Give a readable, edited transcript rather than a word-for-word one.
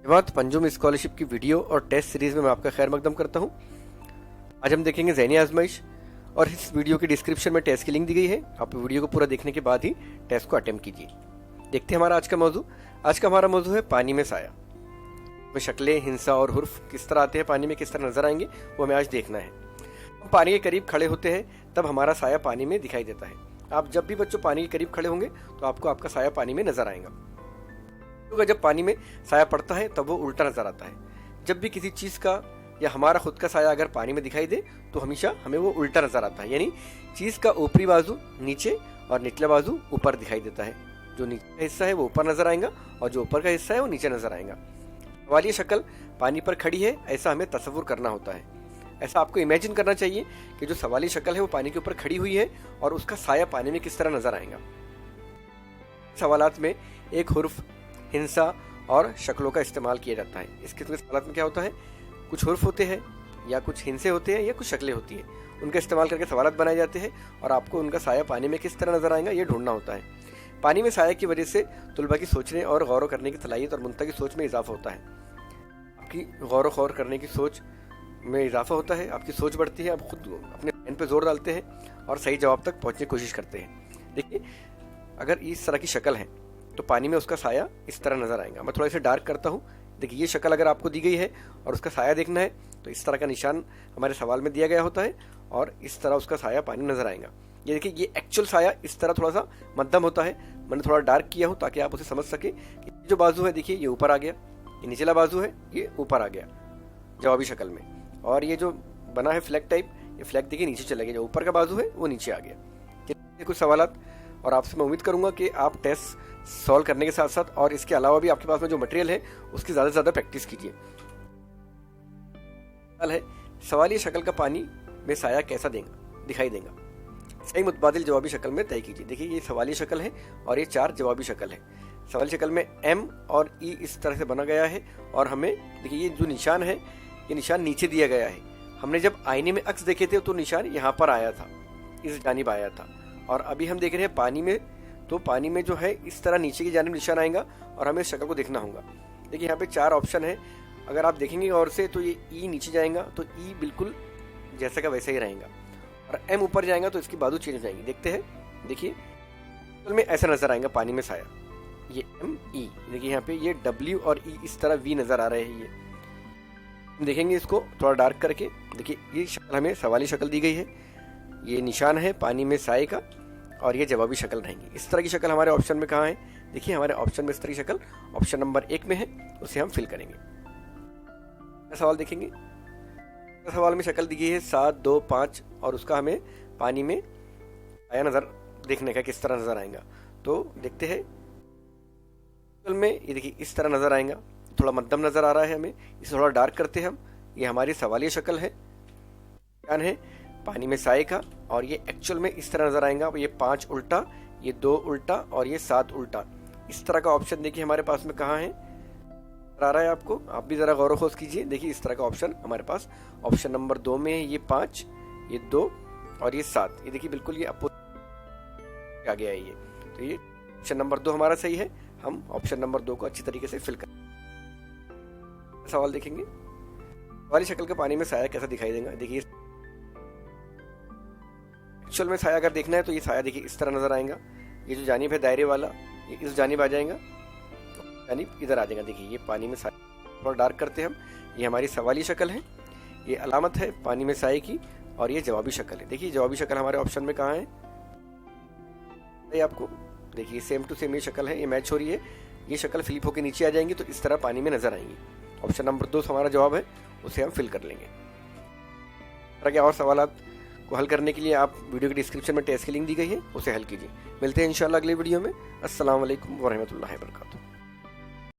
धन्यवाद। पंजुम स्कॉलरशिप की वीडियो और टेस्ट सीरीज में मैं आपका खैर मकदम करता हूं। आज हम देखेंगे ज़हनी आजमाइश और इस वीडियो के डिस्क्रिप्शन में टेस्ट की लिंक दी गई है। आप वीडियो को पूरा देखने के बाद ही टेस्ट को अटेम्प्ट कीजिए। देखते हैं हमारा आज का मौजू। आज का हमारा मौजू है पानी में साया। में शक्लें, हिंसा और हुर्फ किस तरह आते हैं पानी में, किस तरह नजर आएंगे, वो हमें आज देखना है। हम पानी के करीब खड़े होते हैं तब हमारा साया पानी में दिखाई देता है। आप जब भी बच्चों पानी के करीब खड़े होंगे तो आपको आपका साया पानी में नजर आएगा। क्योंकि जब पानी में साया पड़ता है तब वो उल्टा नजर आता है। जब भी किसी चीज का या हमारा खुद का साया अगर पानी में दिखाई दे तो हमेशा हमें वो उल्टा नजर आता है, यानी चीज का ऊपरी बाजू नीचे और निचला बाजू ऊपर दिखाई देता है। जो नीचे का हिस्सा है वो ऊपर नजर आएगा और जो ऊपर का हिस्सा है वो नीचे नजर आएगा। सवालिया शक्ल पानी पर खड़ी है ऐसा हमें तस्वुर करना होता है। ऐसा आपको इमेजिन करना चाहिए कि जो सवाली शक्ल है वो पानी के ऊपर खड़ी हुई है और उसका साया पानी में किस तरह नजर आएगा। सवालात में एक हुर्फ, हिंसा और शक्लों का इस्तेमाल किया जाता है। इसके सवालात में क्या होता है, कुछ हुर्फ होते हैं या कुछ हिंसे होते हैं या कुछ शक्लें होती हैं, उनका इस्तेमाल करके सवालात बनाए जाते हैं और आपको उनका साया पानी में किस तरह नजर आएगा ये ढूंढना होता है। पानी में साया की वजह से तुलबा की सोचने और गौर करने की सलाहियत और मुंतकी सोच में इजाफा होता है। आपकी गौर करने की सोच में इजाफा होता है, आपकी सोच बढ़ती है, आप खुद अपने ध्यान पे जोर डालते हैं और सही जवाब तक पहुंचने की कोशिश करते हैं। देखिए, अगर इस तरह की शक्ल है तो पानी में उसका साया इस तरह नजर आएगा। मैं थोड़ा इसे डार्क करता हूँ। देखिए, ये शक्ल अगर आपको दी गई है और उसका साया देखना है तो इस तरह का निशान हमारे सवाल में दिया गया होता है और इस तरह उसका साया पानी नजर आएगा। ये देखिए, ये एक्चुअल साया इस तरह थोड़ा सा मध्यम होता है। मैंने थोड़ा डार्क किया हूँ ताकि आप उसे समझ सके कि जो बाजू है देखिए ये ऊपर आ गया, ये निचला बाजू है ये ऊपर आ गया जवाबी शक्ल में, और ये जो बना है फ्लैग टाइप, ये फ्लैग देखिए नीचे चला गया, जो ऊपर का बाजू है वो नीचे आ गया। ये कुछ सवालात और आपसे मैं उम्मीद करूंगा कि आप टेस्ट सॉल्व करने के साथ साथ और इसके अलावा भी आपके पास में जो मटेरियल है उसकी ज़्यादा से ज़्यादा प्रैक्टिस कीजिए। है सवालिया शक्ल का पानी में साया कैसा दिखाई देगा, सही मुतबादिल जवाबी शक्ल में तय कीजिए। देखिए, ये सवालिया शक्ल है और ये 4 जवाबी शक्ल है। सवाली शक्ल में M और E इस तरह से बना गया है और हमें देखिए ये जो निशान है ये निशान नीचे दिया गया है। हमने जब आईने में अक्स देखे थे तो निशान यहाँ पर आया था, इस जानिब आया था, और अभी हम देख रहे हैं पानी में, तो पानी में जो है इस तरह नीचे की जानिब निशान आएगा और हमें इस शक्ल को देखना होगा। देखिए, यहाँ पे 4 ऑप्शन है। अगर आप देखेंगे और से तो ये E नीचे जाएगा तो E बिल्कुल जैसा का वैसा ही रहेगा, और M ऊपर जाएगा तो इसकी बाजू चेंज हो जाएगी। देखते हैं, देखिए में ऐसा नजर आएगा पानी में साया, ये M E। देखिए यहाँ पे ये W और E इस तरह V नजर आ रहे हैं। ये हम देखेंगे इसको थोड़ा डार्क करके। देखिए, ये शक्ल हमें सवाली शक्ल दी गई है, ये निशान है पानी में साए का और ये जवाबी शक्ल रहेंगी। इस तरह की शक्ल हमारे ऑप्शन में कहाँ है, देखिए हमारे ऑप्शन में इस तरह की शक्ल ऑप्शन नंबर 1 में है, उसे हम फिल करेंगे। सवाल देखेंगे, सवाल में शक्ल दी गई है 7, 2, 5 और उसका हमें पानी में आया नजर देखने का किस तरह नजर आएगा। तो देखते हैं में, ये देखिए इस तरह नजर आएगा, थोड़ा मध्यम नजर आ रहा है हमें, इसे थोड़ा डार्क करते हैं हम। ये हमारी सवालिया शक्ल है, निशान है पानी में साए का, और ये एक्चुअल में इस तरह नजर आएगा। ये 5 उल्टा, ये 2 उल्टा और ये 7 उल्टा। इस तरह का ऑप्शन देखिए हमारे पास में कहाँ है, आ रहा है आपको, आप भी जरा गौर खोज कीजिए। देखिए, इस तरह का ऑप्शन हमारे पास ऑप्शन नंबर 2 में है। ये 5, ये 2 और ये 7। ये देखिए बिल्कुल ये अपोजिट आ गया है ये। तो ये ऑप्शन नंबर 2 हमारा सही है। हम ऑप्शन नंबर 2 को अच्छी तरीके से फिल कर सवाल देखेंगे। वाली शक्ल के पानी में साया कैसा दिखाई देगा। देखिए, एक्चुअल में साया अगर देखना है तो ये साया देखिए इस तरह नजर आएगा। ये जो जानिब है दायरे वाला, ये इस जानिब आ जाएगा, जानिब इधर आ जाएगा। देखिए, ये पानी में साया और डार्क करते हैं हम। ये हमारी सवाली शक्ल है, ये अलामत है पानी में साए की, और ये जवाबी शक्ल है। देखिए, जवाबी शक्ल हमारे ऑप्शन में कहाँ है, आपको देखिए सेम टू सेम ये शक्ल है, ये मैच हो रही है। ये शक्ल फ्लिप होकर नीचे आ जाएंगी तो इस तरह पानी में नजर आएंगी। ऑप्शन नंबर 2 हमारा जवाब है, उसे हम फिल कर लेंगे। क्या और सवालात को हल करने के लिए आप वीडियो के डिस्क्रिप्शन में टेस्ट की लिंक दी गई है, उसे हल कीजिए। मिलते हैं इंशाल्लाह अगले वीडियो में। अस्सलाम वालेकुम व रहमतुल्लाहि व बरकातुहू।